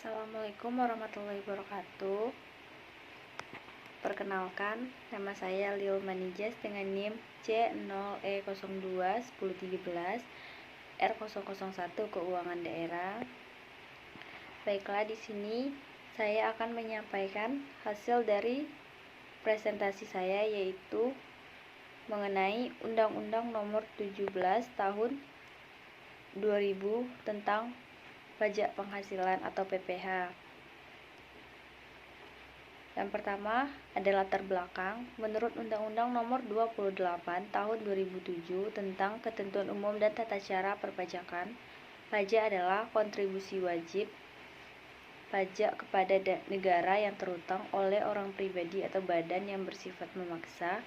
Assalamualaikum warahmatullahi wabarakatuh. Perkenalkan, nama saya Lil Manijas dengan NIM C0E021013 R001 Keuangan Daerah. Baiklah, di sini saya akan menyampaikan hasil dari presentasi saya, yaitu mengenai Undang-Undang Nomor 17 Tahun 2000 tentang Pajak Penghasilan atau PPh. Yang pertama adalah latar belakang. Menurut Undang-Undang Nomor 28 Tahun 2007 tentang Ketentuan Umum dan Tata Cara Perpajakan, pajak adalah kontribusi wajib pajak kepada negara yang terutang oleh orang pribadi atau badan yang bersifat memaksa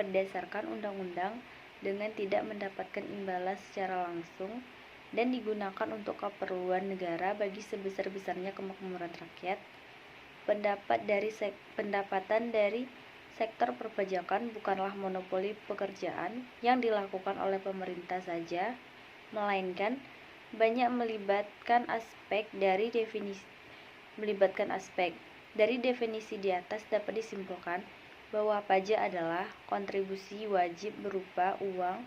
berdasarkan undang-undang dengan tidak mendapatkan imbalan secara langsung dan digunakan untuk keperluan negara bagi sebesar-besarnya kemakmuran rakyat. Pendapatan dari sektor perpajakan bukanlah monopoli pekerjaan yang dilakukan oleh pemerintah saja, melainkan banyak melibatkan aspek. Dari definisi di atas dapat disimpulkan bahwa pajak adalah kontribusi wajib berupa uang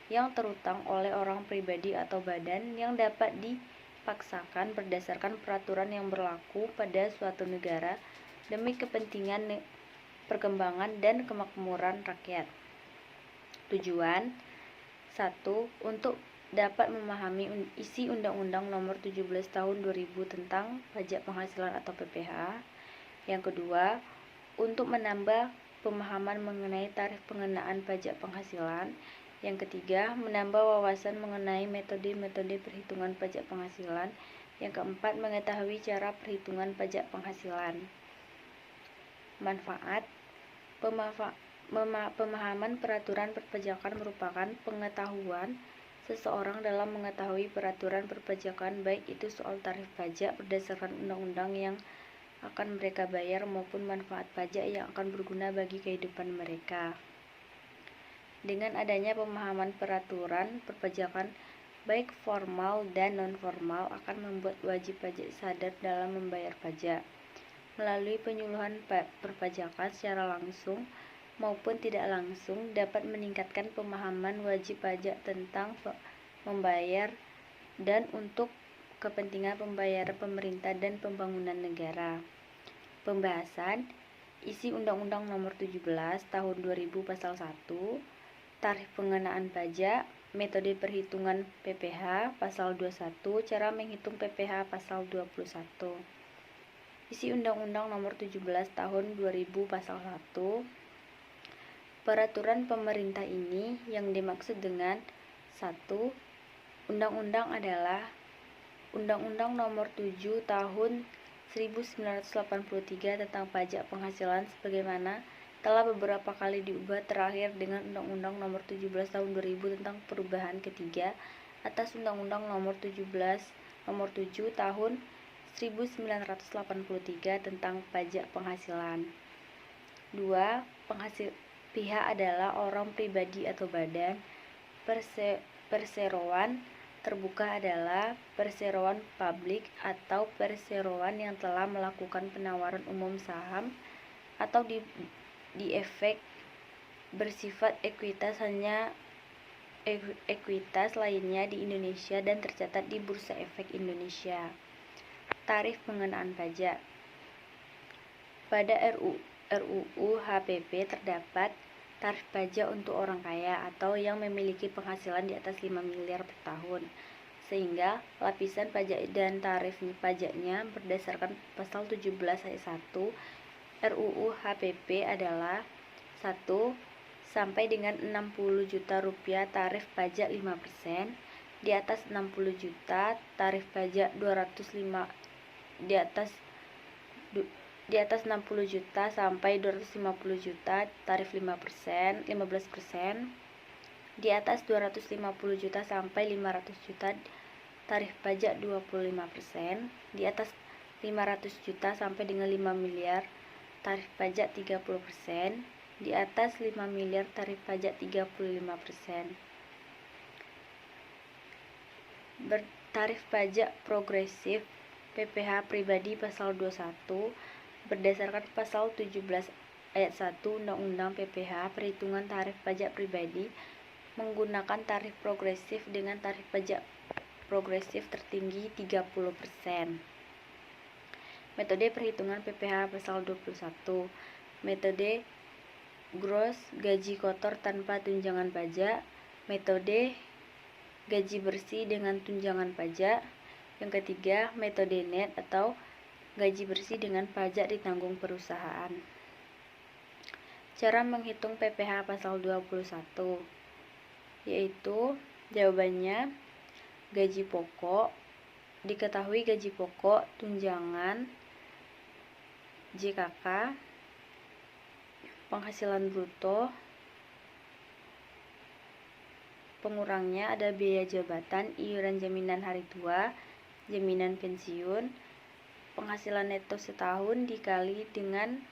yang terutang oleh orang pribadi atau badan yang dapat dipaksakan berdasarkan peraturan yang berlaku pada suatu negara demi kepentingan perkembangan dan kemakmuran rakyat. Tujuan 1. Untuk dapat memahami isi Undang-Undang Nomor 17 Tahun 2000 tentang Pajak Penghasilan atau PPh. Yang kedua, untuk menambah pemahaman mengenai tarif pengenaan pajak penghasilan. Yang ketiga, menambah wawasan mengenai metode-metode perhitungan pajak penghasilan. Yang keempat, mengetahui cara perhitungan pajak penghasilan. Manfaat. Pemahaman peraturan perpajakan merupakan pengetahuan seseorang dalam mengetahui peraturan perpajakan, baik itu soal tarif pajak berdasarkan undang-undang yang akan mereka bayar maupun manfaat pajak yang akan berguna bagi kehidupan mereka. Dengan adanya pemahaman peraturan perpajakan baik formal dan non-formal akan membuat wajib pajak sadar dalam membayar pajak. Melalui penyuluhan perpajakan secara langsung maupun tidak langsung dapat meningkatkan pemahaman wajib pajak tentang membayar dan untuk kepentingan pembayaran pemerintah dan pembangunan negara. Pembahasan isi Undang-Undang Nomor 17 Tahun 2000 Pasal 1, tarif pengenaan pajak, metode perhitungan PPh Pasal 21, cara menghitung PPh Pasal 21. Isi Undang-Undang Nomor 17 Tahun 2000 Pasal 1. Peraturan pemerintah ini yang dimaksud dengan 1. Undang-undang adalah Undang-Undang Nomor 7 Tahun 1983 tentang Pajak Penghasilan sebagaimana telah beberapa kali diubah, terakhir dengan Undang-Undang Nomor 17 Tahun 2000 tentang perubahan ketiga atas Undang-Undang Nomor 7 Tahun 1983 tentang Pajak Penghasilan. 2. Pihak adalah orang pribadi atau badan. Perseroan terbuka adalah perseroan publik atau perseroan yang telah melakukan penawaran umum saham atau di efek bersifat ekuitas lainnya di Indonesia dan tercatat di Bursa Efek Indonesia. Tarif pengenaan pajak. Pada RUU HPP terdapat tarif pajak untuk orang kaya atau yang memiliki penghasilan di atas 5 miliar per tahun, sehingga lapisan pajak dan tarif pajaknya berdasarkan pasal 17 ayat 1 RUU HPP adalah 1. Sampai dengan 60 juta rupiah tarif pajak 5%, di atas 60 juta tarif pajak 15% sampai 250 juta tarif 15%, di atas 250 juta sampai 500 juta tarif pajak 25%, di atas 500 juta sampai dengan 5 miliar tarif pajak 30%, di atas 5 miliar tarif pajak 35%. Tarif pajak progresif PPh pribadi pasal 21 berdasarkan pasal 17 ayat 1 Undang-Undang PPh, perhitungan tarif pajak pribadi menggunakan tarif progresif dengan tarif pajak progresif tertinggi 30%. Metode perhitungan PPh pasal 21. Metode gross gaji kotor tanpa tunjangan pajak. Metode gaji bersih dengan tunjangan pajak. Yang ketiga, metode net atau gaji bersih dengan pajak ditanggung perusahaan. Cara menghitung PPh pasal 21 yaitu jawabannya gaji pokok, diketahui gaji pokok, tunjangan, JKK, penghasilan bruto, pengurangnya ada biaya jabatan, iuran jaminan hari tua, jaminan pensiun, penghasilan neto setahun dikali dengan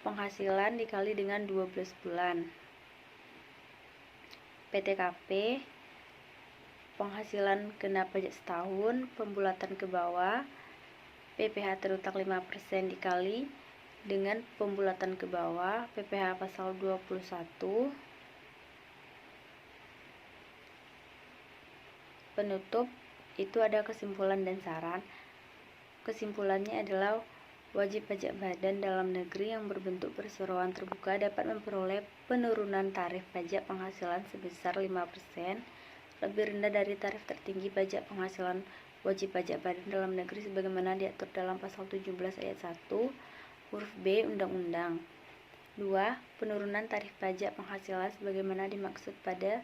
penghasilan dikali dengan 12 bulan. PTKP, penghasilan kena pajak setahun, pembulatan ke bawah, PPh terutang 5% dikali dengan pembulatan ke bawah, PPh pasal 21. Penutup, itu ada kesimpulan dan saran. Kesimpulannya adalah wajib pajak badan dalam negeri yang berbentuk perseroan terbuka dapat memperoleh penurunan tarif pajak penghasilan sebesar 5%, lebih rendah dari tarif tertinggi pajak penghasilan wajib pajak badan dalam negeri sebagaimana diatur dalam pasal 17 ayat 1 huruf B Undang-Undang. 2. Penurunan tarif pajak penghasilan sebagaimana dimaksud pada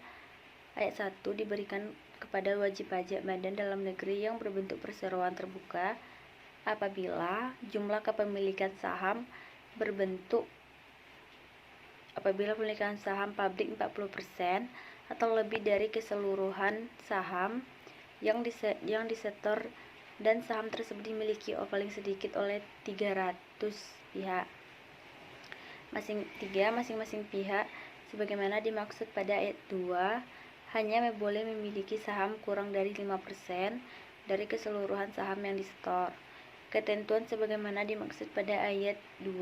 ayat 1 diberikan kepada wajib pajak badan dalam negeri yang berbentuk perseroan terbuka apabila jumlah kepemilikan saham pemilikan saham publik 40% atau lebih dari keseluruhan saham yang disetor dan saham tersebut dimiliki paling sedikit oleh 300 pihak. Masing-masing pihak sebagaimana dimaksud pada ayat 2 hanya boleh memiliki saham kurang dari 5% dari keseluruhan saham yang disetor. Ketentuan sebagaimana dimaksud pada ayat 2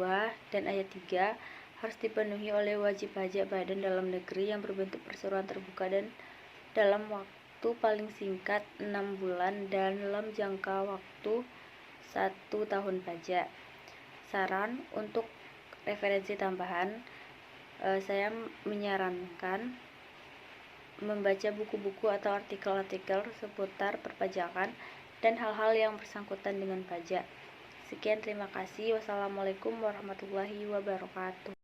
dan ayat 3 harus dipenuhi oleh wajib pajak badan dalam negeri yang berbentuk perseroan terbuka dan dalam waktu paling singkat 6 bulan dan dalam jangka waktu 1 tahun pajak. Saran untuk referensi tambahan, saya menyarankan membaca buku-buku atau artikel-artikel seputar perpajakan dan hal-hal yang bersangkutan dengan pajak. Sekian, terima kasih. Wassalamualaikum warahmatullahi wabarakatuh.